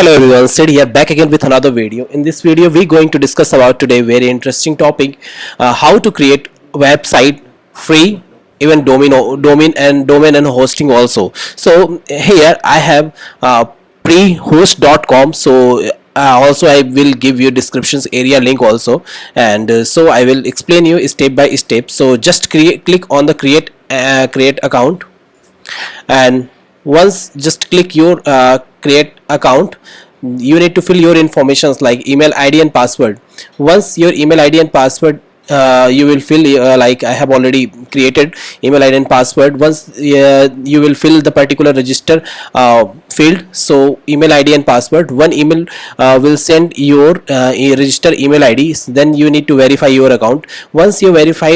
Hello everyone, Sid here back again with another video. In this video, we're going to discuss about today very interesting topic, how to create website free, even domain and hosting also. So here I have prehost.com. So also I will give you descriptions area link also, and so I will explain you step by step. So just click on the create account, and once just click your create account, you need to fill your informations like email id and password. Once your email id and password, you will fill like I have already created email id and password. Once you will fill the particular register field, so email id and password, one email will send your register email id. Then you need to verify your account. Once your verify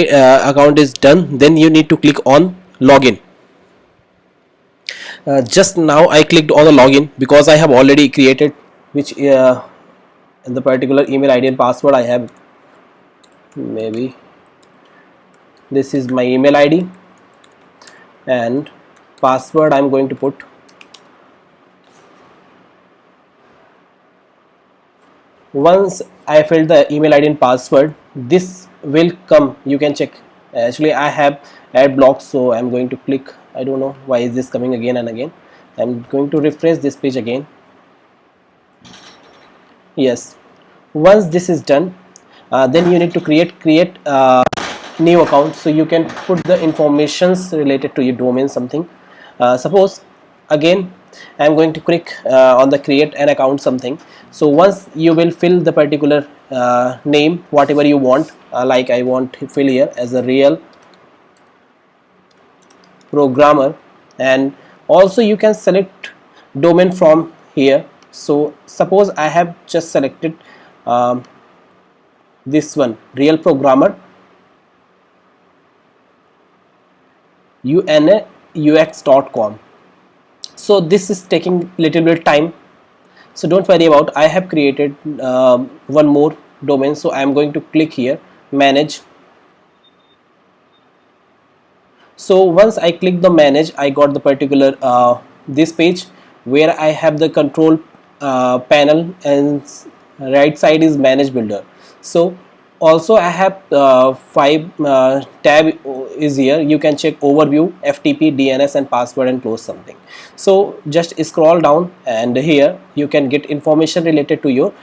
account is done, then you need to click on login. Just now I clicked on the login because I have already created which in the particular email id and password I have. Maybe this is my email id, and password I'm going to put. Once I filled the email id and password, this will come. You can check. Actually I have ad block, so I'm going to click. I don't know why is this coming again and again. I'm going to refresh this page again. Yes, once this is done, then you need to create new account, so you can put the informations related to your domain something. Suppose again I'm going to click on the create an account something. So once you will fill the particular name whatever you want, like I want to fill here as a real programmer, and also you can select domain from here. So suppose I have just selected this one, real programmer unaux.com. so this is taking little bit time, so don't worry about. I have created one more domain, so I am going to click here manage. So once I click the manage, I got the particular this page where I have the control panel, and right side is manage builder. So also I have 5 tab is here. You can check overview, FTP, DNS and password, and close something. So just scroll down, and here you can get information related to your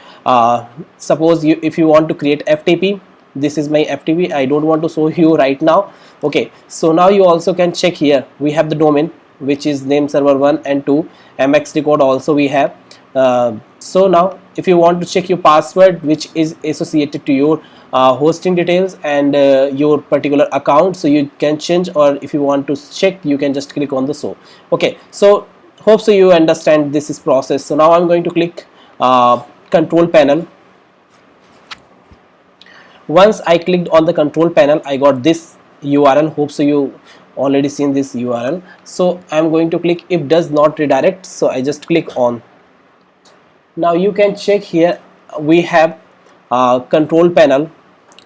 suppose if you want to create FTP. This is my FTP. I don't want to show you right now. Okay, so now you also can check here. We have the domain which is name server 1 and 2, MX record also we have. So now if you want to check your password which is associated to your hosting details and your particular account, so you can change, or if you want to check you can just click on the show. Okay, so hope so you understand this is process. So now I'm going to click control panel. Once I clicked on the control panel, I got this URL. Hope so you already seen this URL. So I'm going to click if does not redirect, so I just click on. Now you can check here we have control panel.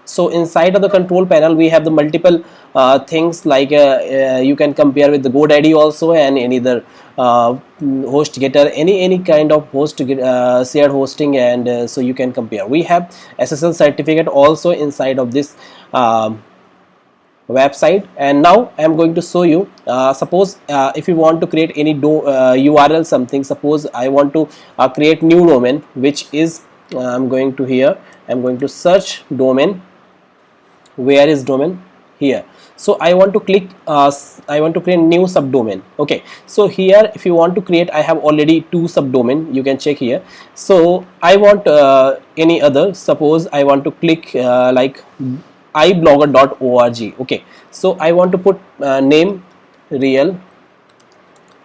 So inside of the control panel we have the multiple things like you can compare with the GoDaddy also, and any other HostGator, any kind of host shared hosting, and so you can compare. We have SSL certificate also inside of this website. And now I am going to show you suppose if you want to create any URL something. Suppose I want to create new domain, which is I'm going to here, I'm going to search domain. Where is domain? Here. So I want to click I want to create new subdomain. Okay, so here if you want to create, I have already 2 subdomain, you can check here. So I want any other. Suppose I want to click like iblogger.org. okay, so I want to put name real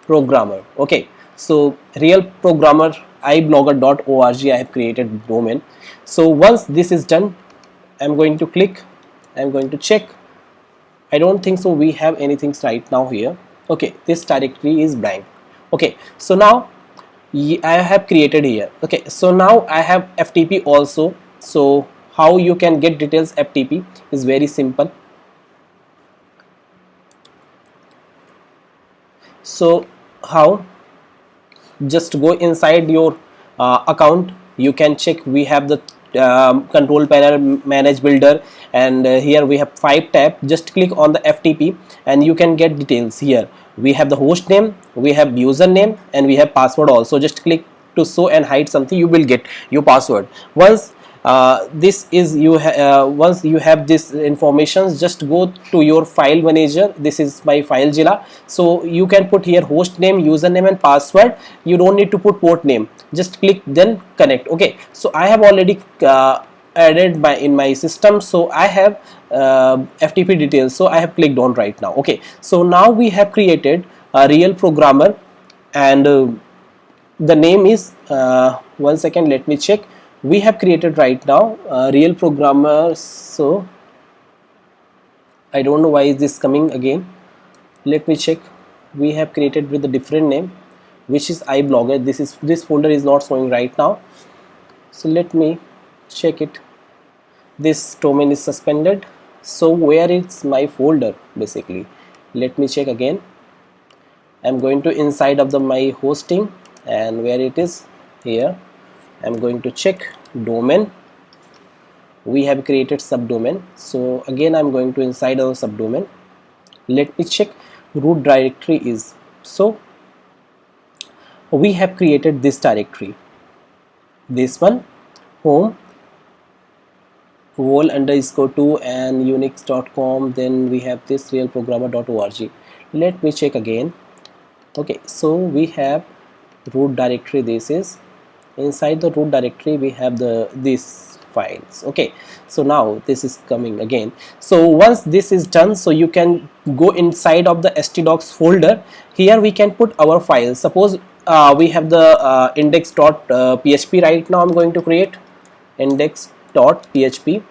programmer. Okay, so real programmer iblogger.org I have created domain. So once this is done, I'm going to click, I'm going to check. I don't think so we have anything right now here. Okay, this directory is blank. Okay, so now I have created here. Okay, so now I have FTP also. So how you can get details FTP is very simple. So how? Just go inside your account, you can check. We have the control panel, manage builder, and here we have 5 tab. Just click on the FTP and you can get details. Here we have the host name, we have username, and we have password also. Just click to show and hide something, you will get your password. Once this is once you have this information, just go to your file manager. This is my FileZilla, so you can put here host name, username, and password. You don't need to put port name, just click then connect. Okay, so I have already added in my system, so I have FTP details, so I have clicked on right now. Okay, so now we have created a real programmer, and the name is 1 second, let me check. We have created right now real programmer, so I don't know why is this coming again. Let me check. We have created with a different name, which is iBlogger. This folder is not showing right now, so let me check it. This domain is suspended, so where is my folder basically? Let me check again. I'm going to inside of the my hosting, and where it is here, I'm going to check domain. We have created subdomain, so again I'm going to inside our subdomain. Let me check root directory is, so we have created this directory, this one, home wall_2 and unix.com. then we have this realprogrammer.org. let me check again. Okay, so we have root directory. This is inside the root directory, we have these files. Okay, so now this is coming again. So once this is done, so you can go inside of the htdocs folder. Here we can put our files. Suppose we have the index.php. right now I'm going to create index.php.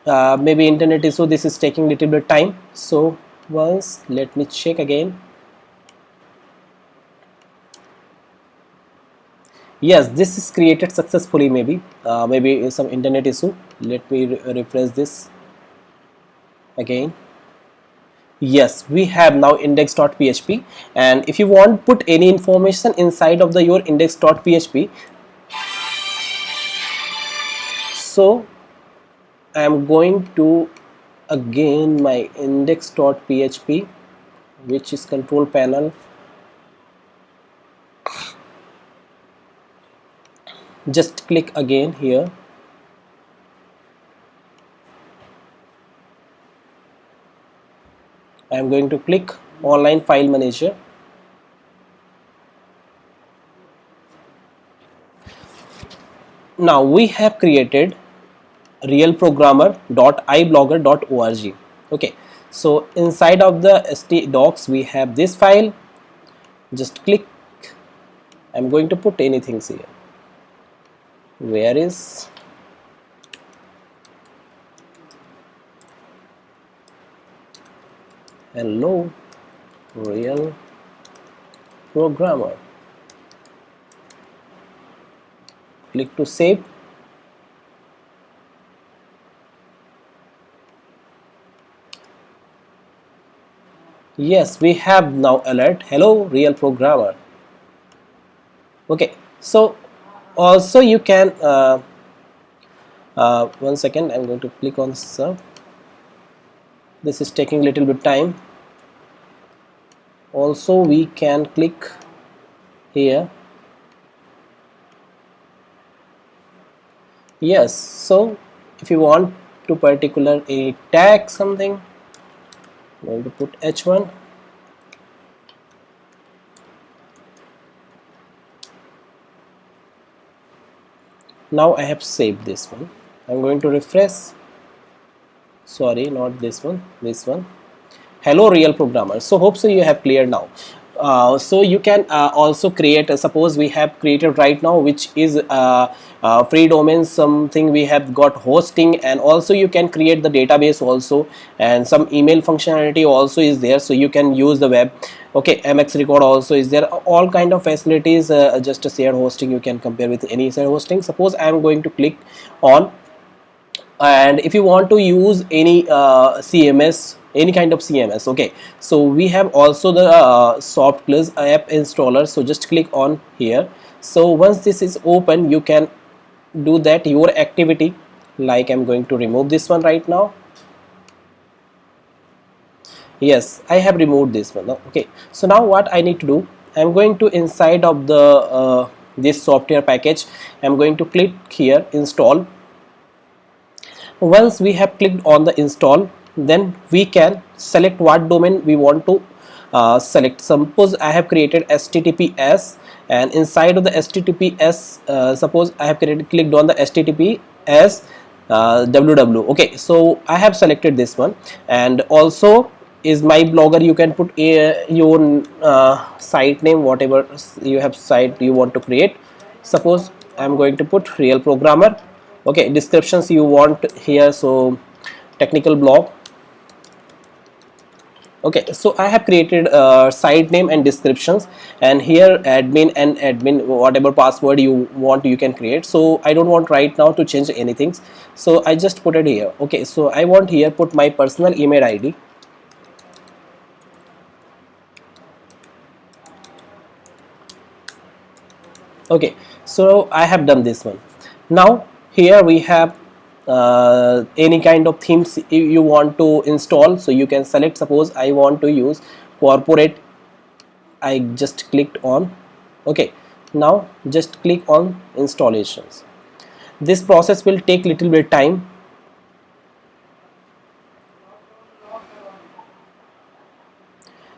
Maybe internet issue, this is taking little bit time, so once let me check again. Yes, this is created successfully. Maybe some internet issue. Let me refresh this again. Yes, we have now index.php, and if you want put any information inside of the your index.php, so I am going to again my index.php, which is control panel. Just click again here. I am going to click online file manager. Now we have created realprogrammer.iblogger.org. okay, so inside of the htdocs we have this file. Just click. I'm going to put anything here. Where is hello real programmer? Click to save. Yes, we have now alert hello real programmer. Okay, so also you can 1 second, I'm going to click on serve. This is taking a little bit time. Also we can click here. Yes, so if you want to particular a tag something, I'm going to put h1. Now I have saved this one. I'm going to refresh. Sorry, not this one, this one. Hello real programmer. So hope so you have cleared now. So you can also create suppose we have created right now, which is free domain, something we have got hosting, and also you can create the database also, and some email functionality also is there, so you can use the web. Okay, mx record also is there, all kind of facilities. Just a shared hosting, you can compare with any shared hosting. Suppose I am going to click on, and if you want to use any CMS any kind of CMS. Okay, so we have also the SoftCluz app installer. So just click on here. So once this is open, you can do that your activity. Like I'm going to remove this one right now. Yes, I have removed this one. Okay, so now what I need to do, I'm going to inside of the this software package, I'm going to click here install. Once we have clicked on the install, then we can select what domain we want to select. Suppose I have created HTTPS, and inside of the HTTPS, suppose I have clicked on the HTTPS www. Okay, so I have selected this one, and also is my blogger. You can put your site name, whatever you have site you want to create. Suppose I'm going to put real programmer. Okay, descriptions you want here, so technical blog. Okay, so I have created site name and descriptions, and here admin and admin, whatever password you want you can create. So I don't want right now to change anything, so I just put it here. Okay, so I want here put my personal email ID. Okay, so I have done this one. Now here we have any kind of themes you want to install, so you can select. Suppose I want to use corporate. I just clicked on. Okay, now just click on installations. This process will take little bit time.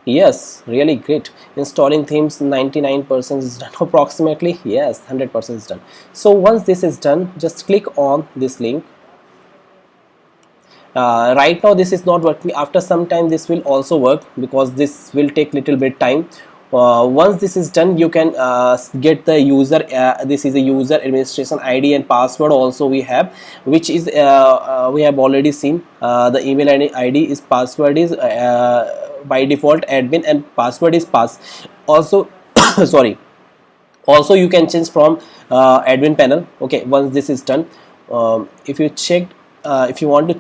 Yes, really great. Installing themes 99% is done approximately. Yes, 100% is done. So once this is done, just click on this link. Right now this is not working. After some time this will also work, because this will take little bit time. Once this is done, you can get the user. This is a user administration ID and password also we have, which is we have already seen. The email ID is password is by default admin, and password is pass. Also sorry, also you can change from admin panel. Okay, once this is done, if you check, if you want to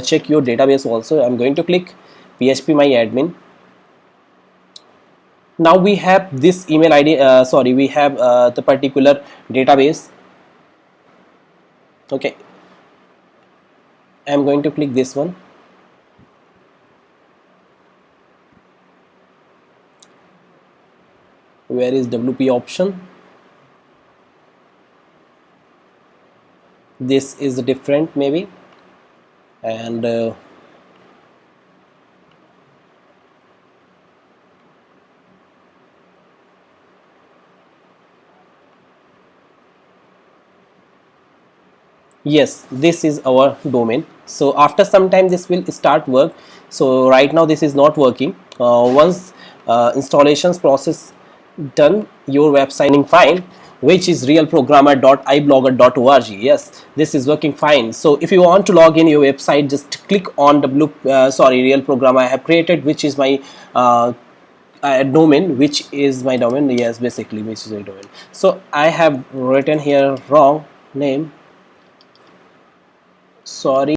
check your database also, I'm going to click php my admin. Now we have this email ID, sorry, we have the particular database. Okay, I'm going to click this one. Where is WP option? This is different maybe, and yes, this is our domain. So after some time this will start work. So right now this is not working. Once installations process done, your website is fine, which is realprogrammer.iblogger.org. Yes, this is working fine. So if you want to log in your website, just click on real programmer I have created, which is my domain, which is my domain. Yes, basically which is my domain. So I have written here wrong name, sorry.